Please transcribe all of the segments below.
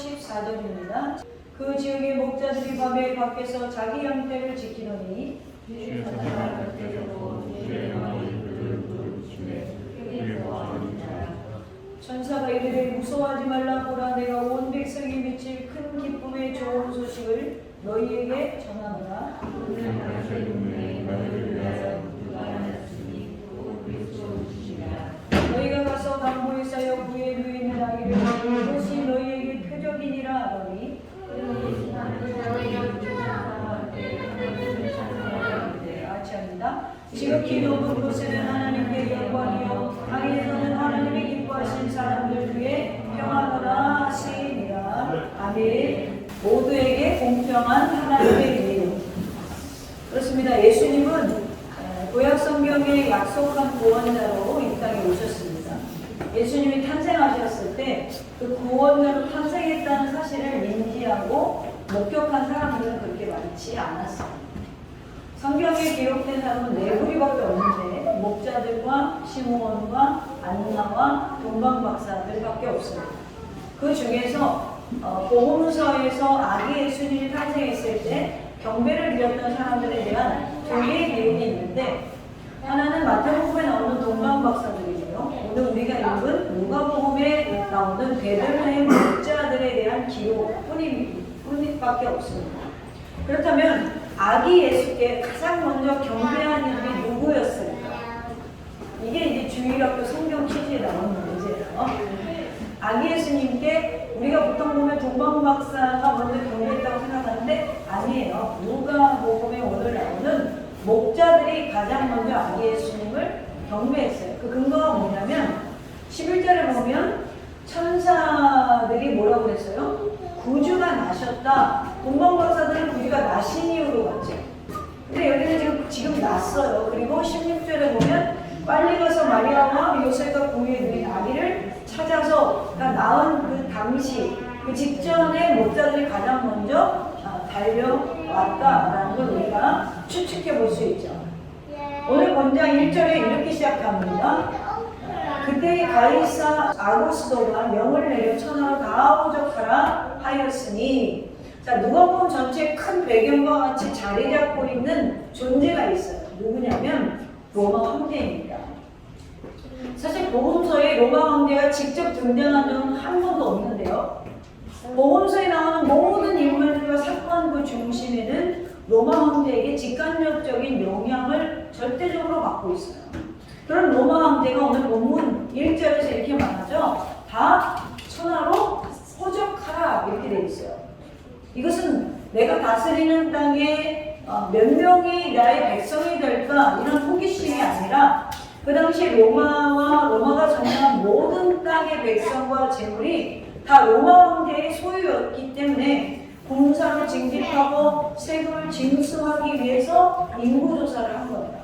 14절입니다. 그 지역의 목자들이 밤에 밖에서 자기 양떼를 지키더니 천사가 이르되 무서워하지 말라. 보라, 내가 온 백성이 미칠 큰 기쁨의 좋은 소식을 너희에게 전하노라. 너희가 가서 강보에 쌓여 구에 누이는 아기를 보고 이것이 너희에게 표적이니라 하더니 아치합니다. 지극히 높은 곳에는 하나님께 영광이요 땅에서는 하나님이 기뻐하신 사람들 위해 평안하라 하시니라. 아멘. 모두에게 공평한 하나님의 일. 그렇습니다. 예수님은 구약 성경에 약속한 구원자로 이 땅에 오셨습니다. 예수님이 탄생하셨을 때 그 구원자로 탄생했다는 사실을 인지하고 목격한 사람들은 그렇게 많지 않았어요. 성경에 기록된 사람은 네 무리밖에 없는데 목자들과 시므온과 안나와 동방박사들밖에 없습니다. 그 중에서 복음서에서 아기 예수님이 탄생했을 때 경배를 드렸던 사람들에 대한 두 개의 기록이 있는데, 하나는 마태복음에 나오는 동방박사들이고요. 오늘 우리가 읽은 누가복음에 나오는 베들레헴 목자들에 대한 기록뿐밖에 없습니다. 그렇다면 아기 예수께 가장 먼저 경배한 이들이 누구였을까? 이게 이제 주일학교 성경 퀴즈에 나오는 문제예요. 아기 예수님께 우리가 보통 보면 동방박사가 먼저 경배했다고 생각하는데 아니에요. 누가복음에 오늘 나오는 목자들이 가장 먼저 아기 예수님을 경배했어요. 그 근거가 뭐냐면 11절에 보면 천사들이 뭐라고 그랬어요? 구주가 나셨다. 동방박사들은 구주가 나신 이유로 갔죠. 근데 여기는 지금 났어요. 그리고 16절에 보면 빨리 가서 마리아와 요셉과 구유에 누인 아기를 찾아서, 그러니까 낳은 그 당시 그 직전에 목자들이 가장 먼저 달려왔다라는 걸 우리가 추측해 볼 수 있죠. 오늘 본장 1절에 이렇게 시작합니다. 그때 가이사 아구스도가 명을 내려 천하로 다 오적하라 하였으니, 자, 누가복음 전체 큰 배경과 같이 자리 잡고 있는 존재가 있어요. 누구냐면 로마 황제입니다. 사실 복음서에 로마 황제가 직접 등장한 적은 한 번도 없는데요. 복음서에 나오는 모든 인물들과 사건 그 중심에는 로마 황제에게 직간접적인 영향을 절대적으로 받고 있어요. 그런 로마 황제가 오늘 본문 1절에서 이렇게 말하죠. 다 천하로 호적하라 이렇게 되어 있어요. 이것은 내가 다스리는 땅에 몇 명이 나의 백성이 될까 이런 호기심이 아니라 그 당시 로마가 점령한 모든 땅의 백성과 재물이 다 로마 황제의 소유였기 때문에 군사로 징집하고 세금을 징수하기 위해서 인구조사를 한 겁니다.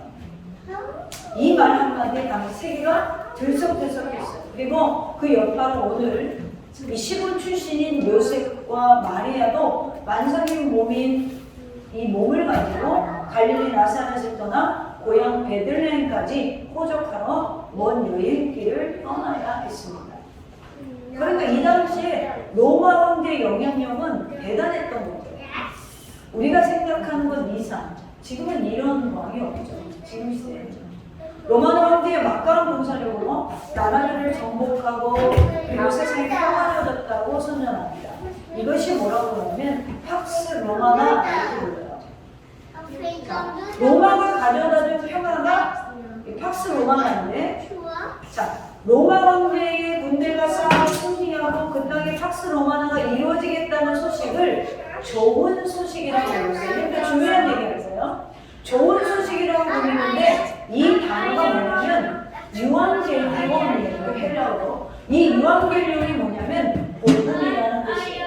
이 말 한마디에 당시 세계가 들썩들썩했어요. 그리고 그 여파로 오늘 이 시골 출신인 요셉과 마리아도 만성인 몸인 이 몸을 가지고 갈릴리 나사렛을 떠나 고향 베들레헴까지 호적하러 먼 여행길을 떠나야 했습니다. 그러니까 이 당시에 로마 황제의 영향력은 대단했던 거죠. 우리가 생각하는 것 이상 지금은 이런 왕이 없죠. 지금 시대에는 로마 황제의 막강한 군사력으로 나라를 정복하고 그리고 세상이 평화로워졌다고 선전합니다. 이것이 뭐라고 하냐면 팍스 로마나 이렇게 불러요. 로마가 가져다준 평화가 팍스 로마나인데, 자, 로마 황제의 군대가 싸워 승리하고 그 땅에 팍스 로마나가 이루어지겠다는 소식을 좋은 소식이라고 부르세요. 그러니까 중요한 얘기였어요. 좋은 소식이라고 부르는데 이 단어가 뭐냐면 유앙겔리온이에요. 헬라어로. 이 유앙겔리온이 뭐냐면 복음이라는 뜻이에요.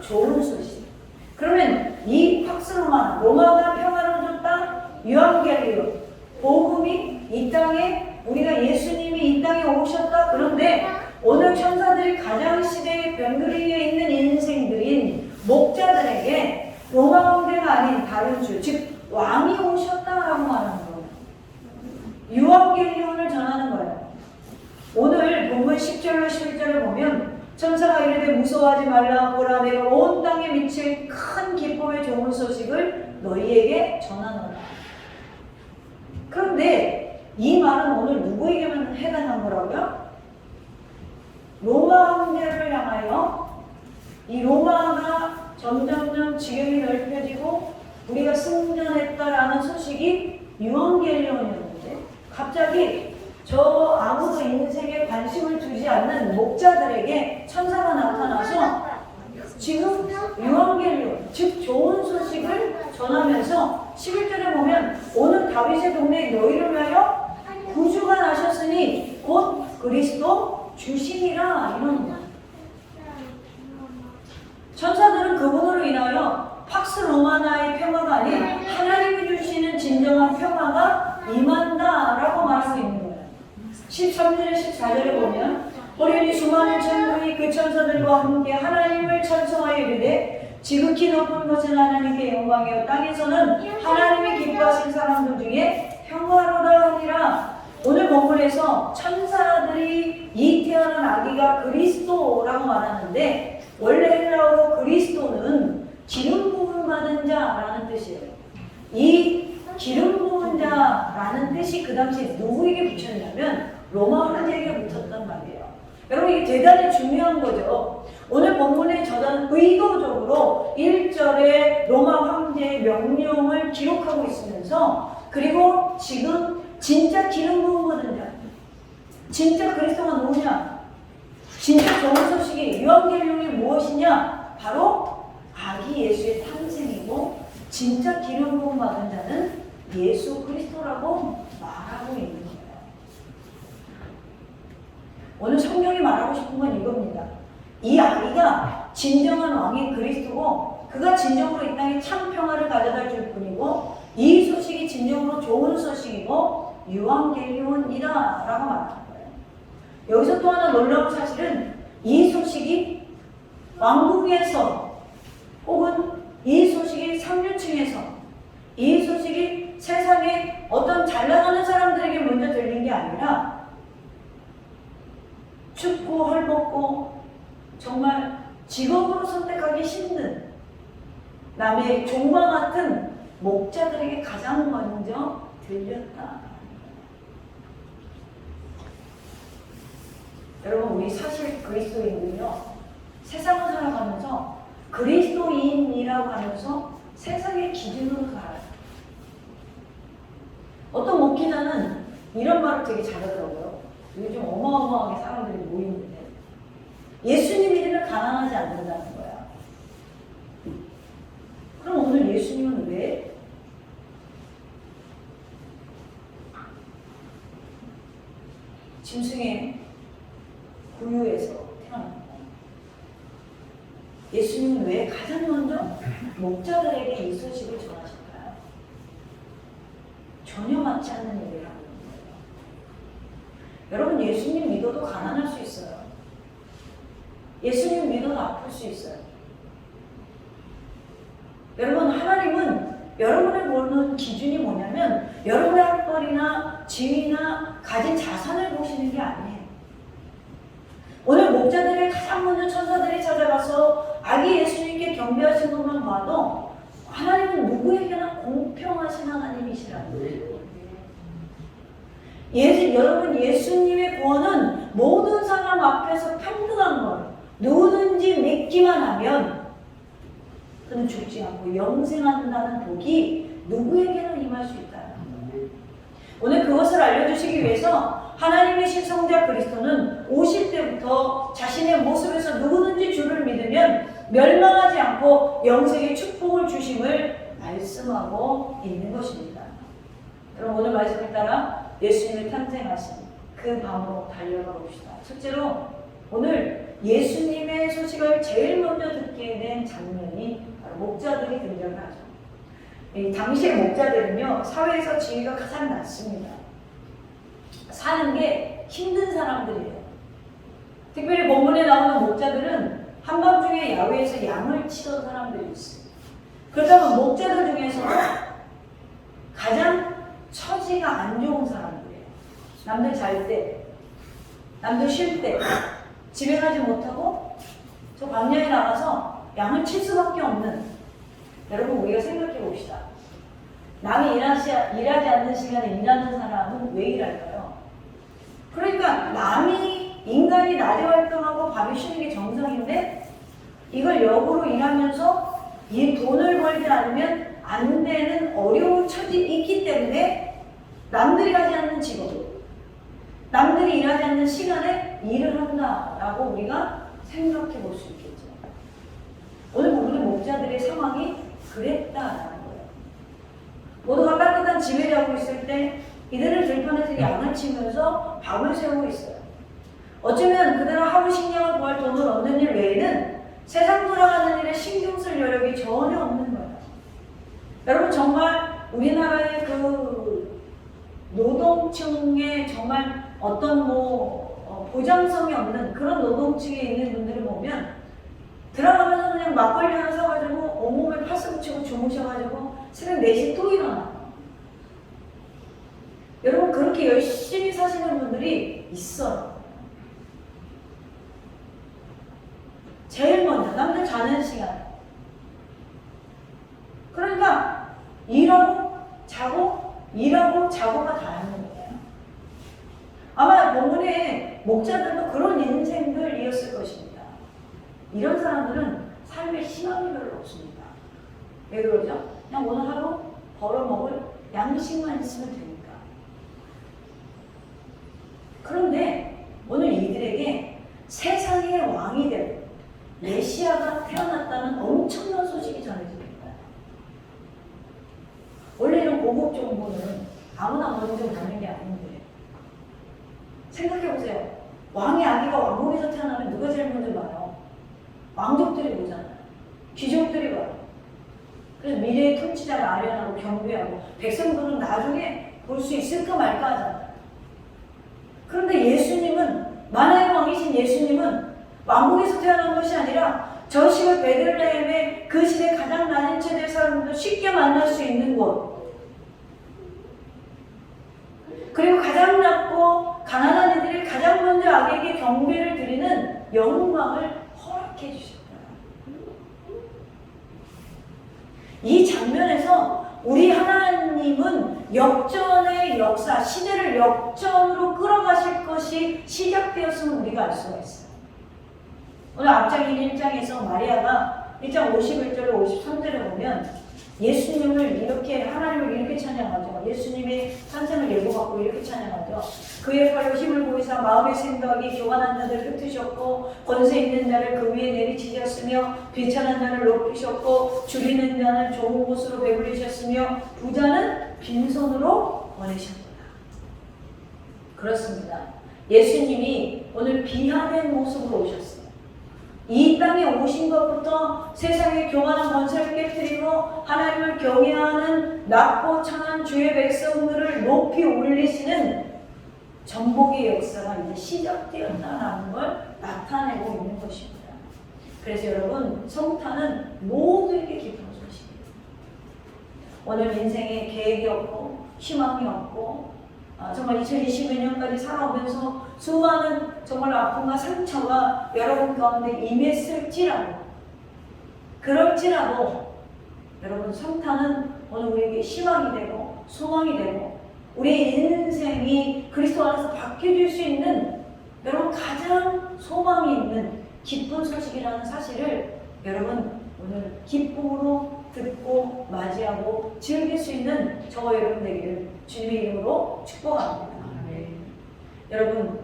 좋은 소식. 그러면 이 팍스 로마가 평화로워졌다. 유앙겔리온. 복음이 이 땅에, 우리가 예수님이 이 땅에 오셨다. 그런데 오늘 천사들이 가장 시대의 변두리에 있는 인생들인 목자들에게 로마 황제가 아닌 다른 주, 즉 왕이 오셨다라고 말하는 거예요. 유앙겔리온을 전하는 거예요. 오늘 본문 10절로 11절을 보면 천사가 이르되 무서워하지 말라. 보라, 내가 온 땅에 미칠 큰 기쁨의 좋은 소식을 너희에게 전하노라. 그런데 이 말은 오늘 누구에게만 해당한 거라고요? 로마 황제를 향하여. 이 로마가 점점점 지경이 넓혀지고 우리가 승전했다라는 소식이 유언겔리온이었는데, 갑자기 저 아무도 인생에 관심을 두지 않는 목자들에게 천사가 나타나서 지금 유언겔리온, 즉 좋은 소식을 전하면서 11절에 보면 오늘 다윗의 동네에 너희를 위하여 구주가 나셨으니 곧 그리스도 주시니라 이러는 거예요. 천사들은 그분으로 인하여 팍스 로마나의 평화가 아닌 하나님이 주시는 진정한 평화가 임한다라고 말하고 있는 거예요. 13절에 14절에 보면 호련히 수많은 천군이 그 천사들과 함께 하나님을 찬송하여 이르되 지극히 높은 것은 하나님께 영광이요 땅에서는 하나님이 기뻐하신 사람들 중에 평화로다 하니라. 오늘 본문에서 천사들이 이 태어난 아기가 그리스도라고 말하는데, 원래 헬라어로 그리스도는 기름 부음 받은 자라는 뜻이에요. 이 기름 부은 자라는 뜻이 그 당시에 누구에게 붙였냐면 로마 황제에게 붙였단 말이에요. 여러분, 이게 대단히 중요한 거죠. 오늘 본문의 저자는 의도적으로 1절에 로마 황제의 명령을 기록하고 있으면서, 그리고 지금 진짜 기름 부음 받은 자, 진짜 그리스도가 누구냐, 진짜 좋은 소식이 유언겔리온이 무엇이냐, 바로 아기 예수의 탄생이고 진짜 기름 부음 받은 자는 예수 그리스도라고 말하고 있는 거예요. 오늘 성경이 말하고 싶은 건 이겁니다. 이 아기가 진정한 왕인 그리스도고, 그가 진정으로 이 땅에 참 평화를 가져다 줄 뿐이고, 이 소식이 진정으로 좋은 소식이고 유언겔리온이다 라고 말하는 거예요. 여기서 또 하나 놀라운 사실은 이 소식이 왕궁에서, 혹은 이 소식이 상류층에서, 이 소식이 세상에 어떤 잘 나가는 사람들에게 먼저 들린 게 아니라 춥고 헐벗고 정말 직업으로 선택하기 힘든 남의 종과 같은 목자들에게 가장 먼저 들렸다. 여러분, 우리 사실 그리스도인들요, 세상을 살아가면서 그리스도인이라고 하면서 세상의 기준으로 살아요. 어떤 목회자는 이런 말을 되게 잘하더라고요. 요즘 어마어마하게 사람들이 모이는데, 예수님 믿으면 가난하지 않는다는 거야. 그럼 오늘 예수님은 왜 짐승의 구유에서 태어났고, 예수님은 왜 가장 먼저 목자들에게 이 소식을 전하실까요? 전혀 맞지 않는 얘기를 하고 있는 거예요. 여러분, 예수님 믿어도 가난할 수 있어요. 예수님 믿어도 아플 수 있어요. 여러분, 하나님은 여러분의 보는 기준이 뭐냐면 여러분의 학벌이나 지위나 가진 자산을 보시는 게 아니에요. 오늘 목자들을 가장 먼저 천사들이 찾아가서 아기 예수님께 경배하신 것만 봐도 하나님은 누구에게나 공평하신 하나님이시라는 거예요. 여러분, 예수님의 구원은 모든 사람 앞에서 평등한 걸, 누구든지 믿기만 하면 그는 죽지 않고 영생한다는 복이 누구에게나 임할 수 있다. 오늘 그것을 알려주시기 위해서 하나님의 신성자 그리스도는 오실 때부터 자신의 모습에서 누구든지 주를 믿으면 멸망하지 않고 영생의 축복을 주심을 말씀하고 있는 것입니다. 그럼 오늘 말씀에 따라 예수님이 탄생하신 그 밤으로 달려가 봅시다. 첫째로 오늘 예수님의 소식을 제일 먼저 듣게 된 장면이 바로 목자들이 등장을 하죠. 이 당시의 목자들은요, 사회에서 지위가 가장 낮습니다. 사는 게 힘든 사람들이에요. 특별히 본문에 나오는 목자들은 한밤중에 야외에서 양을 치던 사람들이 있어요. 그렇다면 목자들 중에서 가장 처지가 안 좋은 사람들이에요. 남들 잘 때, 남들 쉴 때, 집에 가지 못하고 저 광야에 나가서 양을 칠 수밖에 없는, 여러분 우리가 생각해 봅시다. 남이 일하지 않는 시간에 일하는 사람은 왜 일할까요? 그러니까 남이, 인간이 낮에 활동하고 밤에 쉬는 게 정상인데 이걸 역으로 일하면서 이 돈을 벌지 않으면 안 되는 어려운 처지에 있기 때문에 남들이 하지 않는 직업, 남들이 일하지 않는 시간에 일을 한다라고 우리가 생각해 볼 수 있겠죠. 오늘 보는 목자들의 상황이 그랬다라는 거예요. 모두가 따뜻한 집에 자고 있을 때 이들은 들판에서 양을 치면서 밥을 세우고 있어요. 어쩌면 그들은 하루 식량을 구할 돈을 얻는 일 외에는 세상 돌아가는 일에 신경 쓸 여력이 전혀 없는 거예요. 여러분 정말 우리나라의 그 노동층에 정말 어떤 보장성이 없는 그런 노동층에 있는 분들을 보면 들어가면서 그냥 막걸리 하나 사가지고 온몸에 파스 붙이고 주무셔가지고 새벽 4시 또 일어나요. 여러분 그렇게 열심히 사시는 분들이 있어요. 제일 먼저 남들 자는 시간. 그러니까 일하고 자고 일하고 자고가 다른 거예요. 아마 본문의 목자들도 그런 인생들이었을 것입니다. 이런 사람들은 삶에 희망이 별로 없습니다. 왜 그러죠? 그냥 오늘 하루 벌어먹을 양식만 있으면 되니까. 그런데 오늘 이들에게 세상의 왕이 될 메시아가 태어났다는 엄청난 소식이 전해집니다. 원래 이런 고급 정보는 아무나 먼저 받는 게 아닌데 생각해보세요. 왕의 아기가 왕국에서 태어나면 누가 제일 먼저 봐요? 왕족들이 보잖아요. 귀족들이 봐요. 그래서 미래의 통치자를 아련하고 경배하고 백성들은 나중에 볼 수 있을까 말까 하잖아요. 그런데 예수님은, 만화의 왕이신 예수님은 왕국에서 태어난 것이 아니라 저 시골 베들레헴의 그 시대 가장 낮은 체대 사람들도 쉽게 만날 수 있는 곳, 그리고 가장 낮고 가난한 이들이 가장 먼저 악에게 경배를 드리는 영광을 허락해 주셨다. 이 장면에서 우리 하나님은 역전의 역사, 시대를 역전으로 끌어가실 것이 시작되었음을 우리가 알 수가 있어요. 오늘 앞장인 1장에서 마리아가 1장 51절로 53절에 보면 예수님을 이렇게, 하나님을 이렇게 찬양하죠. 예수님의 탄생을 예고받고 이렇게 찬양하죠. 그의 팔로 힘을 보이사 마음의 생각이 교만한 자들을 흩으셨고 권세 있는 자를 그 위에 내리치셨으며 비천한 자를 높이셨고 줄이는 자는 좋은 곳으로 배불리셨으며 부자는 빈손으로 보내셨구나. 그렇습니다. 예수님이 오늘 비하된 모습으로 오셨어요. 이 땅에 오신 것부터 세상의 교만한 권세를 깨뜨리고 하나님을 경외하는 낮고 천한 주의 백성들을 높이 올리시는 전복의 역사가 이제 시작되었다는 걸 나타내고 있는 것입니다. 그래서 여러분, 성탄은 모두에게 기쁜 소식이에요. 오늘 인생에 계획이 없고 희망이 없고 정말 2022년까지 살아오면서 수많은 정말 아픔과 상처가 여러분 가운데 임했을지라도, 그럴지라도 여러분, 성탄은 오늘 우리에게 희망이 되고 소망이 되고 우리의 인생이 그리스도 안에서 바뀌어질 수 있는, 여러분, 가장 소망이 있는 기쁜 소식이라는 사실을 여러분 오늘 기쁨으로 듣고 맞이하고 즐길 수 있는 저와 여러분 되기를 주님의 이름으로 축복합니다. 여러분,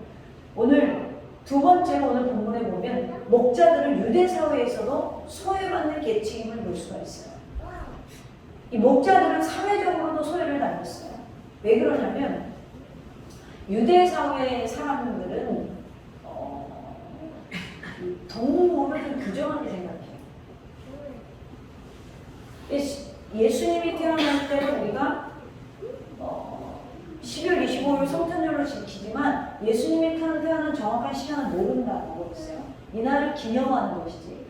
오늘 두 번째로 오늘 본문에 보면 목자들은 유대 사회에서도 소외받는 계층임을 볼 수가 있어요. 이 목자들은 사회적으로도 소외를 당했어요. 왜 그러냐면 유대 사회의 사람들은 동물을 좀 규정하게 생각해요. 예수님이 태어날 때는 우리가 12월 25일 성탄절로 지키지만 예수님이 태어난 정확한 시간은 모른다는 거였어요. 이날을 기념하는 것이지.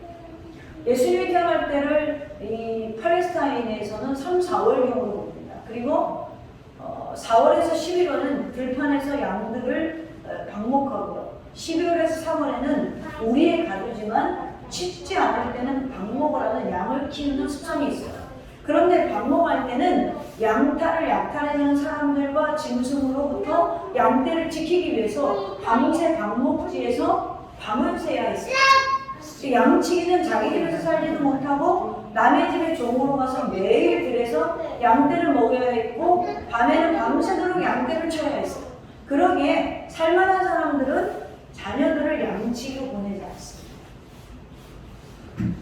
예수님이 태어날 때를 이 팔레스타인에서는 3, 4월경으로 봅니다. 그리고 4월에서 11월은 들판에서 양들을 방목하고요. 12월에서 3월에는 우리의 가주지만 쉽지 않을 때는 방목을 하는 양을 키우는 습성이 있어요. 그런데 방목할 때는 양탈을 약탈하는 사람들과 짐승으로부터 양떼를 지키기 위해서 밤새 방목지에서 밤을 새야 했어요. 양치기는 자기 집에서 살지도 못하고 남의 집에 종으로 가서 매일 들에서 양떼를 먹여야 했고 밤에는 밤새도록 양떼를 쳐야 했어요. 그러기에 살만한 사람들은 자녀들을 양치기로 보내지 않습니다.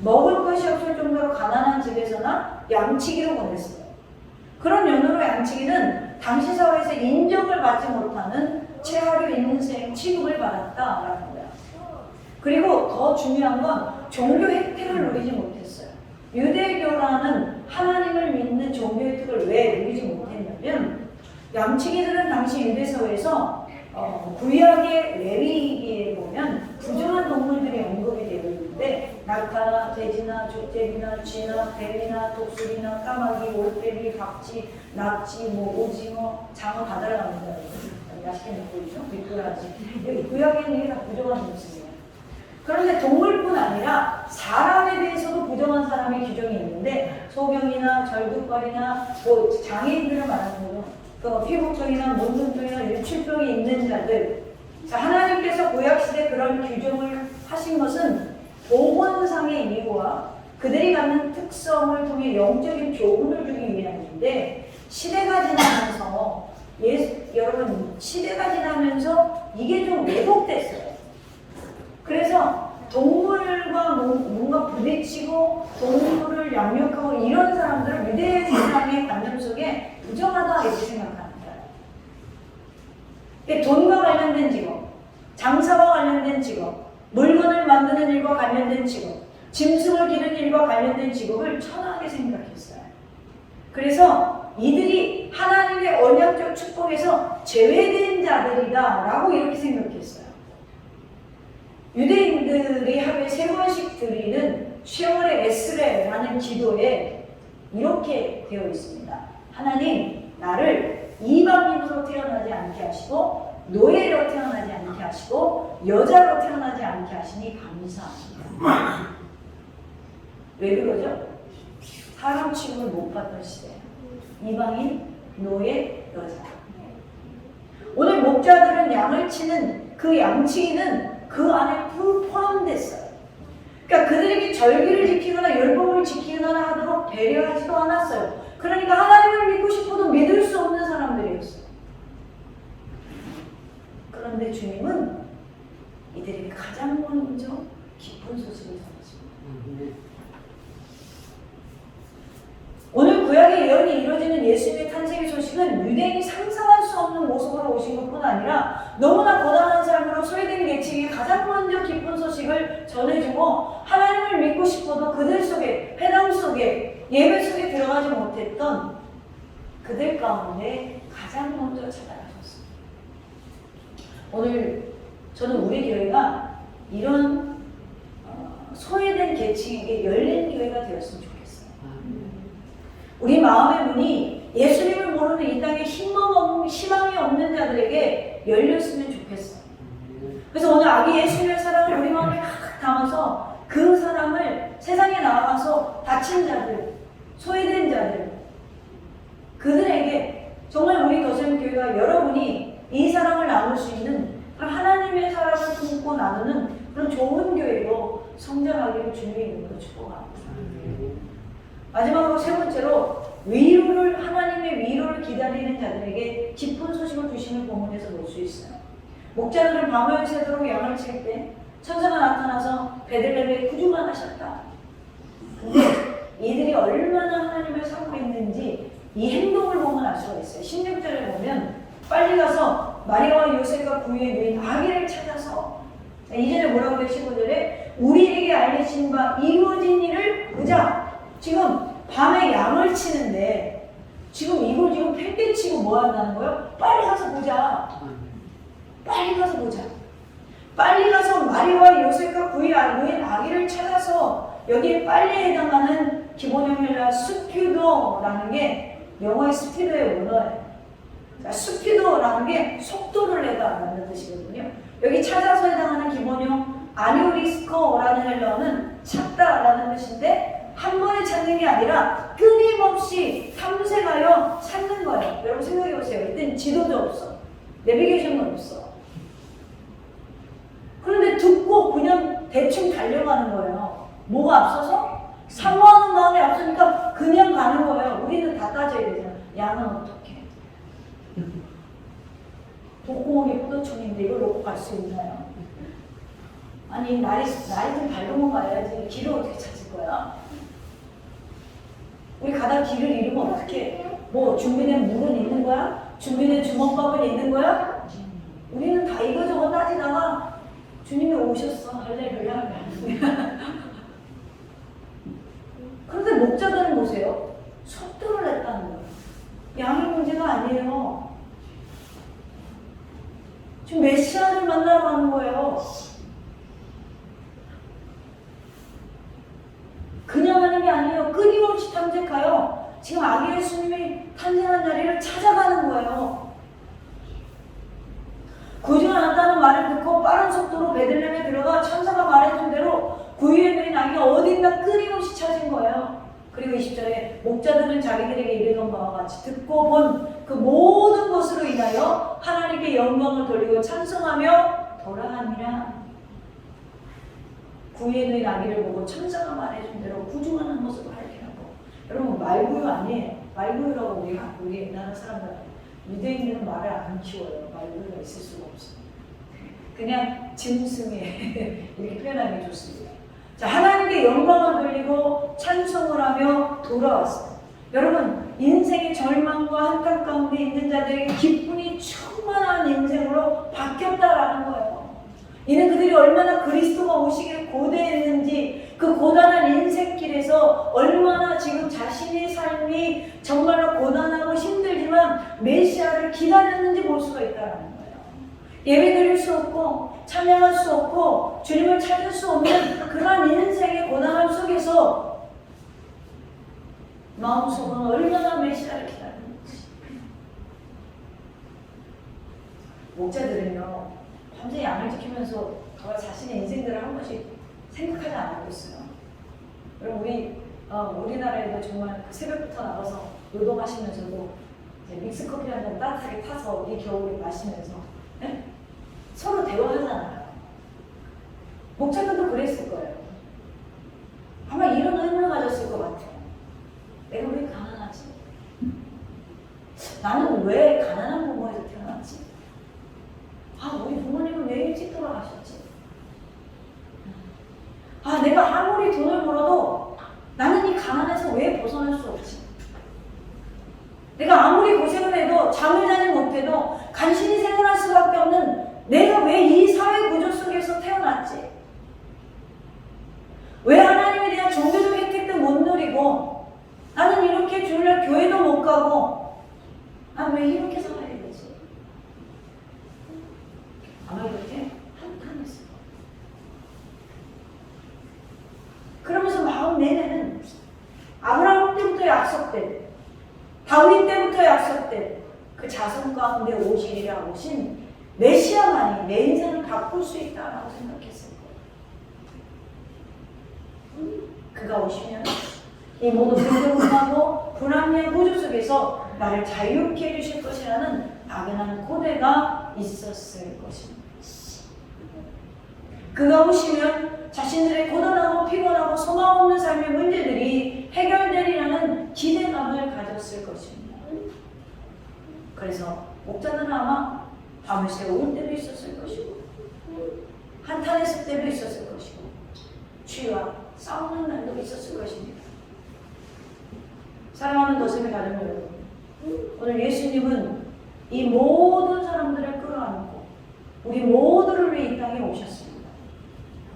먹을 것이 없을 정도로 가난한 집에서나 양치기로 보냈어요. 그런 연으로 양치기는 당시 사회에서 인정을 받지 못하는 체하류 인생 취급을 받았다라는 거야. 그리고 더 중요한 건 종교 혜택을 누리지 못했어요. 유대교라는 하나님을 믿는 종교 혜택을 왜 누리지 못했냐면 양치기들은 당시 유대사회에서 구약의 레위기에 보면 부정한 동물들이 언급이 되어 있는데 낙타나 돼지나 족제비나 쥐나 뱀이나 독수리나 까마귀, 올빼미, 박쥐, 낙지, 오징어, 장어 다 들어갑니다. 맛있게 먹고 있죠? 미꾸라지. 구약에는 이게 다 부정한 모습이에요. 그런데 동물뿐 아니라 사람에 대해서도 부정한 사람의 규정이 있는데 소경이나 절뚝발이나 장애인들을 말하는 거죠. 피부병이나 문둥병이나 유출병이 있는 자들. 자, 하나님께서 구약시대 그런 규정을 하신 것은 복원상의 이유와 그들이 갖는 특성을 통해 영적인 교훈을 주기 위함인데 시대가 지나면서 여러분 시대가 지나면서 이게 좀 왜곡됐어요. 그래서 동물과 뭔가 부딪히고 동물을 양육하고 이런 사람들을 유대 세상의 관념 속에 부정하다 이렇게 생각합니다. 돈과 관련된 직업, 장사와 관련된 직업, 물건을 만드는 일과 관련된 직업, 짐승을 기르는 일과 관련된 직업을 천하게 생각했어요. 그래서 이들이 하나님의 언약적 축복에서 제외된 자들이다라고 이렇게 생각했어요. 유대인들이 하루에 3번씩 드리는 쉐월의 에스레라는 기도에 이렇게 되어 있습니다. 하나님, 나를 이방인으로 태어나지 않게 하시고 노예로 태어나지 않게 하시고 여자로 태어나지 않게 하시니 감사합니다. 왜 그러죠? 사람 취급을 못 받던 시대예요. 이방인, 노예, 여자. 오늘 목자들은 양을 치는 그 양치기는 그 안에 포함됐어요. 그러니까 그들에게 절기를 지키거나 율법을 지키거나 하도록 배려하지도 않았어요. 그러니까 하나님을 믿고 싶어도 믿을 수 없는 사람들이었어요. 그런데 주님은 이들에게 가장 먼저 기쁜 소식을 전하십니다. 오늘 구약의 예언이 이루어지는 예수님의 탄생의 소식은 유대인이 상상할 수 없는 모습으로 오신 것뿐 아니라 너무나 고단한 삶으로 소외된 계층이 가장 먼저 기쁜 소식을 전해주고 하나님을 믿고 싶어도 그들 속에, 회당 속에, 예배 속에 들어가지 못했던 그들 가운데 가장 먼저 찾아가셨습니다. 오늘 저는 우리 교회가 이런 소외된 계층에게 열린 교회가 되었으면 좋겠어요. 우리 마음의 문이 예수님을 모르는 이 땅에 희망이 없는 자들에게 열렸으면 좋겠어요. 그래서 오늘 아기 예수님의 사랑을 우리 마음에 팍 담아서 그 사람을 세상에 나가서 다친 자들, 소외된 자들, 그들에게 정말 우리 더샘교회가 여러분이 이 사랑을 나눌 수 있는 하나님의 사랑을 품고 나누는 그런 좋은 교회로 성장하기를 주님의 이름으로 축복합니다. 마지막으로 3번째로 하나님의 위로를 기다리는 자들에게 기쁜 소식을 주시는 본문에서 볼 수 있어요. 목자들은 밤을 새도록 양을 칠 때 천사가 나타나서 베들레헴에 구주가 나셨다. 근데 이들이 얼마나 하나님을 사모했는지 이 행동을 보면 알 수가 있어요. 16절에 보면 빨리 가서 마리아와 요셉과 부유의 누인 아기를 찾아서, 이전에 뭐라고 해요? 15절에 우리에게 알려진 바 이루어진 일을 보자. 지금 밤에 양을 치는데 지금 이걸 지금 팽대 치고 뭐 한다는 거예요? 빨리 가서 보자. 빨리 가서 보자. 빨리 가서 마리아와 요셉과 부유의 누인 아기를 찾아서 여기에 빨리에 해당하는 기본형 헬라 스피도라는 게 영어의 스피드의 원어예요. 스피도라는 게 속도를 내다라는 뜻이거든요. 여기 찾아서 해당하는 기본형 아니오리스코라는 헬라어는 찾다라는 뜻인데 한 번에 찾는 게 아니라 끊임없이 탐색하여 찾는 거예요. 여러분 생각해 보세요. 이때는 지도도 없어. 내비게이션도 없어. 그런데 듣고 그냥 대충 달려가는 거예요. 뭐가 앞서서? 사모하는 마음이 앞서니까 그냥 가는 거예요. 우리는 다 따져야 되잖아. 양은 어떻게? 독고목이 포도청인데 이걸 놓고 갈 수 있나요? 아니 날이 좀 밝으면 가야지. 길을 어떻게 찾을 거야? 우리 가다 길을 잃으면 어떻게? 뭐 준비된 물은 있는 거야? 준비된 주먹밥은 있는 거야? 우리는 다 이거저거 따지다가 주님이 오셨어. 할렐루야. 그런데 목자들은 보세요. 속도를 냈다는 거예요. 양의 문제가 아니에요. 지금 메시아를 만나러 가는 거예요. 그냥 하는 게 아니에요. 끊임없이 탐색하여 지금 아기 예수님이 탄생한 자리를 찾아가는 거예요. 구주가 났다는 말을 듣고 빠른 속도로 베들레헴에 들어가 천사가 말해준 대로 구유에 누인 아기가 어딘가 끊임없이 찾은 거예요. 그리고 20절에 목자들은 자기들에게 이르던 바와 같이 듣고 본 그 모든 것으로 인하여 하나님께 영광을 돌리고 찬송하며 돌아가니라. 구유에 누인 아기를 보고 천사가 말해준 대로 구중하는 모습을 발견하고. 여러분 말구유 아니에요. 말구유라고 우리 나라 사람들 유대인들은 말을 안 키워요. 말구유가 있을 수가 없어요. 그냥 짐승에 이렇게 표현하기 좋습니다. 자, 하나님께 영광을 돌리고 찬송을 하며 돌아왔어요. 여러분, 인생의 절망과 한탄 가운데 있는 자들에게 기쁨이 충만한 인생으로 바뀌었다라는 거예요. 이는 그들이 얼마나 그리스도가 오시기를 고대했는지, 그 고단한 인생길에서 얼마나 지금 자신의 삶이 정말로 고단하고 힘들지만 메시아를 기다렸는지 볼 수가 있다는 거예요. 예배드릴 수 없고 찬양할 수 없고 주님을 찾을 수 없는 그러한 인생의 고난함 속에서 마음속으로 얼마나 메시아를 기다리는지. 목자들은요 밤새 양을 지키면서 정말 자신의 인생들을 한 번씩 생각하지 않고 있어요. 그럼 우리나라에도 정말 새벽부터 나가서 노동하시면서도 믹스커피 한 잔 따뜻하게 타서 이 겨울에 마시면서 네? 서로 대화하잖아요. 목자들도 그랬을 거예요. 아마 이런 의문을 가졌을 것 같아요. 내가 왜 가난하지? 나는 왜 가난한 부모에서 태어났지? 우리 부모님은 왜 일찍 돌아가셨지? 내가 아무리 돈을 벌어도 나는 이 가난에서 왜 벗어날 수 없지? 내가 아무리 고생을 해도 잠을 자지 못해도 간신히 생활할 수밖에 없는 내가 왜 이 사회 구조 속에서 태어났지? 왜 하나님에 대한 종교적 혜택도 못 누리고 나는 이렇게 주일날 교회도 못 가고 난 왜 이렇게 살아야 되지? 아마 이렇게 한탄했을 거예요. 그러면서 마음 내내는 아브라함 때부터 약속된 다윗 때부터 약속된 그 자손 가운데 오시리라 오신 메시아만이 내 인생을 바꿀 수 있다라고 생각했을 거예요. 그가 오시면 이 모든 불평하고 불합리한 구조 속에서 나를 자유케 해주실 것이라는 막연한 고대가 있었을 것입니다. 그가 오시면 자신들의 고단하고 피곤하고 소망 없는 삶의 문제들이 해결되리라는 기대감을 가졌을 것입니다. 그래서 목자들은 아마 밤을 새울 때도 있었을 것이고 한탄했을 때도 있었을 것이고 취와 싸우는 날도 있었을 것입니다. 사랑하는 더셈의 가정 여러분, 오늘 예수님은 이 모든 사람들을 끌어안고 우리 모두를 위해 이 땅에 오셨습니다.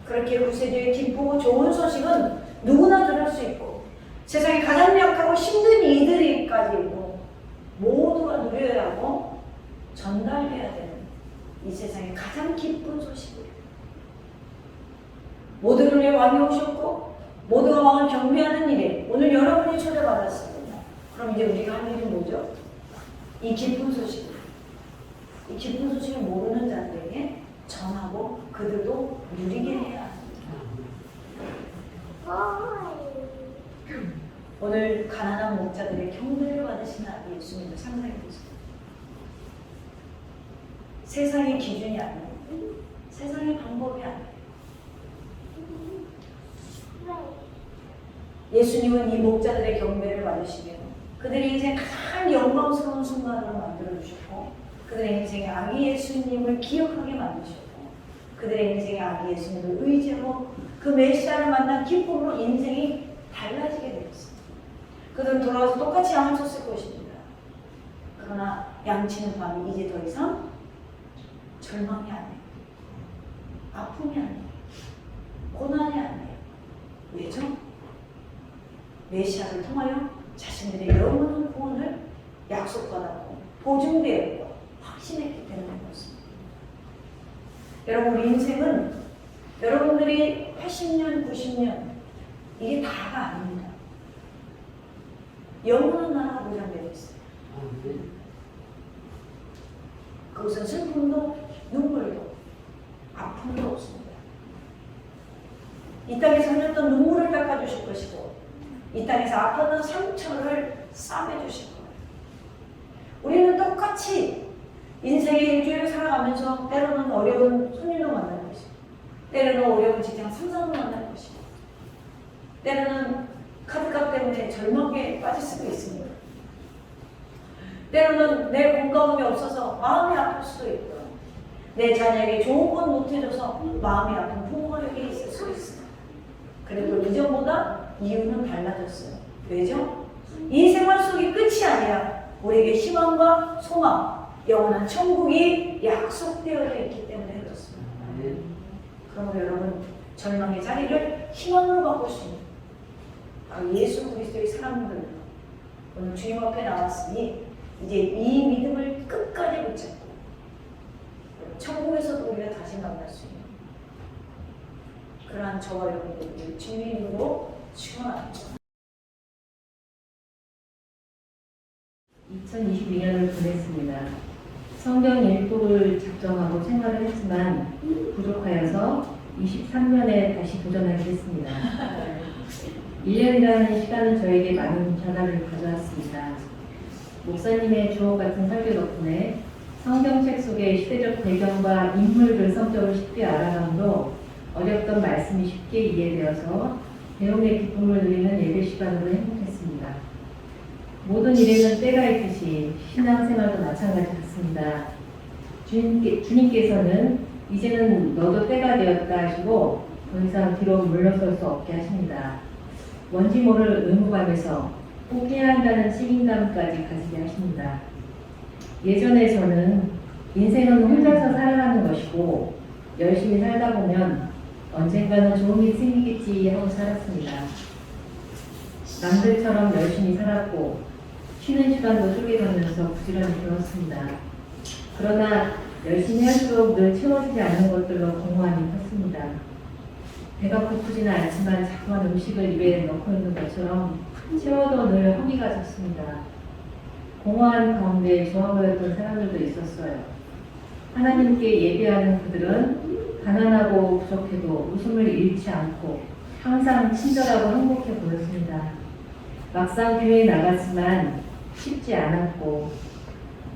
그렇게 구세주의 기쁘고 좋은 소식은 누구나 들을 수 있고 세상에 가장 약하고 힘든 이들까지도 모두가 누려야 하고 전달해야 되는 이 세상의 가장 기쁜 소식이에요. 모두를 위해 왕이 오셨고 모두가 왕을 경배하는 일에 오늘 여러분이 초대받았습니다. 그럼 이제 우리가 할 일은 뭐죠? 이 기쁜 소식을 모르는 자들에게 전하고 그들도 누리게 해야 합니다. 오늘 가난한 목자들의 경배를 받으시는 아기 예수님을 상상해 보세요. 세상의 기준이 아니에요. 세상의 방법이 아니에요. 예수님은 이 목자들의 경배를 받으시며 그들의 인생 가장 영광스러운 순간으로 만들어주셨고 그들의 인생의 아기 예수님을 기억하게 만드셨고 그들의 인생의 아기 예수님을 의지하고 그 메시아를 만난 기쁨으로 인생이 달라지게 되었습니다. 그들은 돌아와서 똑같이 양을 쳤을 것입니다. 그러나 양치는 밤이 이제 더 이상 절망이 아니에요. 아픔이 아니에요. 고난이 아니에요. 왜죠? 메시아를 통하여 자신들의 영원한 구원을 약속받았고 보증되었고 확신했기 때문에 그렇습니다. 여러분, 우리 인생은 여러분들이 80년, 90년 이게 다가 아닙니다. 영원한 나라가 보장되어 있어요. 그것은 슬픔도 눈물도 아픔도 없습니다. 이 땅에서 흘렸던 눈물을 닦아주실 것이고 이 땅에서 아팠던 상처를 싸매주실 거예요. 우리는 똑같이 인생의 일주일을 살아가면서 때로는 어려운 손님도 만날 것이고 때로는 어려운 직장 상사도 만날 것이고 때로는 카드값 때문에 절망에 빠질 수도 있습니다. 때로는 내 건강함이 없어서 마음이 아플 수도 있고 내 자녀에게 좋은 건 못해줘서 마음이 아픈 부모가 여기 있을 수 있습니다. 그래도 이전보다 이유는 달라졌어요. 왜죠? 이 생활 속이 끝이 아니라 우리에게 희망과 소망, 영원한 천국이 약속되어 있기 때문에 그렇습니다. 그러므로 여러분, 절망의 자리를 희망으로 바꿀 수 있는 예수 그리스도의 사람들 오늘 주님 앞에 나왔으니 이제 이 믿음을 끝까지 붙잡고 천국에서도 우리가 다시 만날 수 있는 그러한 저와 여러분들이 주님의 이름으로 축원합니다. 2022년을 보냈습니다. 성경 일부를 작정하고 생활을 했지만 부족하여서 23년에 다시 도전하겠습니다. 1년이라는 시간은 저에게 많은 변화를 가져왔습니다. 목사님의 주옥같은 설교 덕분에 성경책 속의 시대적 배경과 인물들 성격을 쉽게 알아감으로 어렵던 말씀이 쉽게 이해되어서 배움의 기쁨을 누리는 예배 시간으로 행복했습니다. 모든 일에는 때가 있듯이 신앙생활도 마찬가지 같습니다. 주님께서는 이제는 너도 때가 되었다 하시고 더 이상 뒤로 물러설 수 없게 하십니다. 뭔지 모를 의무감에서 포기해야 한다는 책임감까지 가지게 하십니다. 예전에 저는 인생은 혼자서 살아가는 것이고 열심히 살다 보면 언젠가는 좋은 일이 생기겠지 하고 살았습니다. 남들처럼 열심히 살았고 쉬는 시간도 쪼개가면서 부지런히 배웠습니다. 그러나 열심히 할수록 늘 채워지지 않는 것들로 공허함이 컸습니다. 배가 고프지는 않지만 자꾸만 음식을 입에 넣고 있는 것처럼 채워도 늘 허기가 졌습니다. 공허한 가운데 좋아 보였던 사람들도 있었어요. 하나님께 예배하는 그들은 가난하고 부족해도 웃음을 잃지 않고 항상 친절하고 행복해 보였습니다. 막상 교회에 나갔지만 쉽지 않았고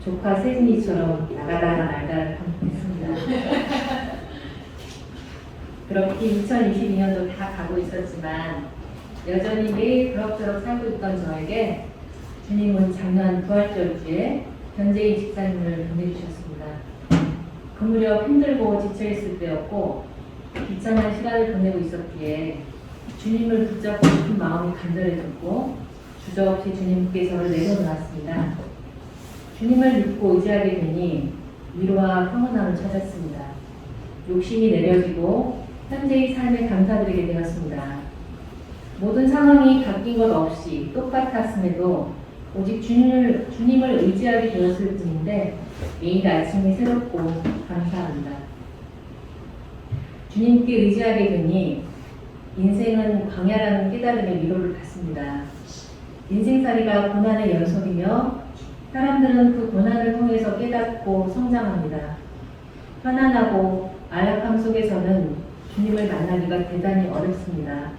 조카 세진이처럼 나가다가 말다를 반복했습니다. 그렇게 2022년도 다 가고 있었지만 여전히 매일 그럭저럭 살고 있던 저에게 주님은 작년 부활절주에 현재인 집사님을 보내주셨습니다. 그 무렵 힘들고 지쳐있을 때였고 비참한 시간을 보내고 있었기에 주님을 붙잡고 싶은 마음이 간절해졌고 주저없이 주님께 저를 내려놓았습니다. 주님을 믿고 의지하게 되니 위로와 평온함을 찾았습니다. 욕심이 내려지고 현재의 삶에 감사드리게 되었습니다. 모든 상황이 바뀐 것 없이 똑같았음에도 오직 주님을 의지하게 되었을 뿐인데 매일 아침이 새롭고 감사합니다. 주님께 의지하게 되니 인생은 광야라는 깨달음의 위로를 받습니다. 인생살이가 고난의 연속이며 사람들은 그 고난을 통해서 깨닫고 성장합니다. 편안하고 안락함 속에서는 주님을 만나기가 대단히 어렵습니다.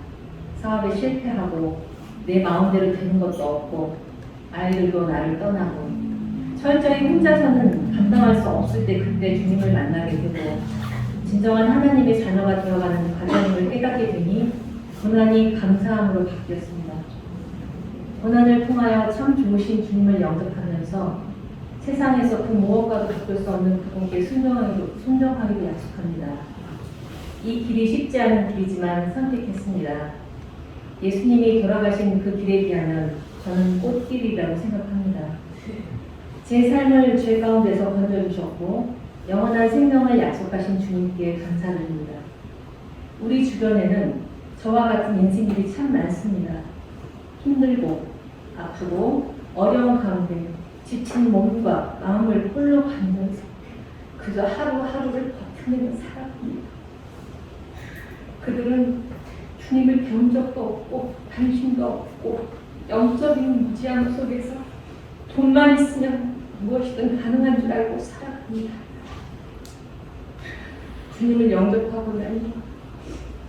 사업에 실패하고 내 마음대로 되는 것도 없고 아이들도 나를 떠나고 철저히 혼자서는 감당할 수 없을 때 그때 주님을 만나게 되고 진정한 하나님의 자녀가 되어가는 과정을 깨닫게 되니 고난이 감사함으로 바뀌었습니다. 고난을 통하여 참 좋으신 주님을 영접하면서 세상에서 그 무엇과도 바꿀 수 없는 그분께 순종하기로 약속합니다. 이 길이 쉽지 않은 길이지만 선택했습니다. 예수님이 돌아가신 그 길에 비하면 저는 꽃길이라고 생각합니다. 제 삶을 죄 가운데서 건져주셨고 영원한 생명을 약속하신 주님께 감사드립니다. 우리 주변에는 저와 같은 인생들이 참 많습니다. 힘들고 아프고 어려운 가운데 지친 몸과 마음을 홀로 가면서 그저 하루하루를 버티는 사람입니다. 그들은 주님을 배운 적도 없고 관심도 없고 영적인 무지함 속에서 돈만 있으면 무엇이든 가능한 줄 알고 살아갑니다. 주님을 영접하고 나니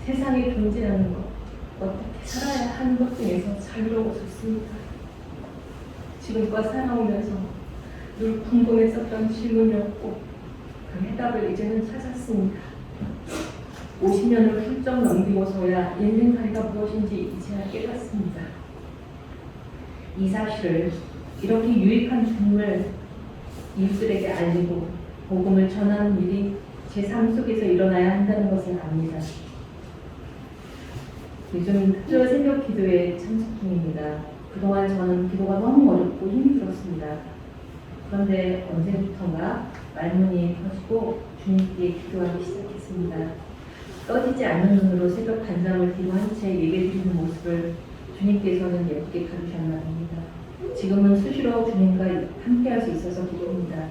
세상에 존재하는 것, 어떻게 살아야 하는 것 등에서 자유로워졌습니다. 지금껏 살아오면서 늘 궁금했었던 질문이었고 그 해답을 이제는 찾았습니다. 50년을 훌쩍 넘기고서야 인생살이가 무엇인지 이제야 깨닫습니다. 이 사실을 이렇게 유익한 주님을 이웃들에게 알리고 복음을 전하는 일이 제 삶 속에서 일어나야 한다는 것을 압니다. 요즘 특별 새벽 기도에 참석 중입니다. 그동안 저는 기도가 너무 어렵고 힘들었습니다. 그런데 언제부턴가 말문이 터지고 주님께 기도하기 시작했습니다. 떠지지 않는 눈으로 새벽 단잠을 기도한 채 예배드리는 모습을 주님께서는 예쁘게 봐주셨나 봅니다. 지금은 수시로 주님과 함께할 수 있어서 기쁩니다.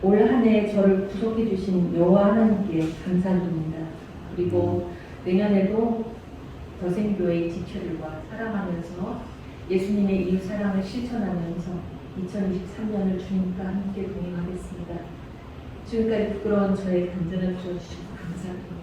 올 한 해 저를 구속해 주신 여호와 하나님께 감사드립니다. 그리고 내년에도 더생교회의 지체들과 살아가면서 예수님의 이웃 사랑을 실천하면서 2023년을 주님과 함께 동행하겠습니다. 지금까지 부끄러운 저의 간증을 들어주셔서 감사합니다.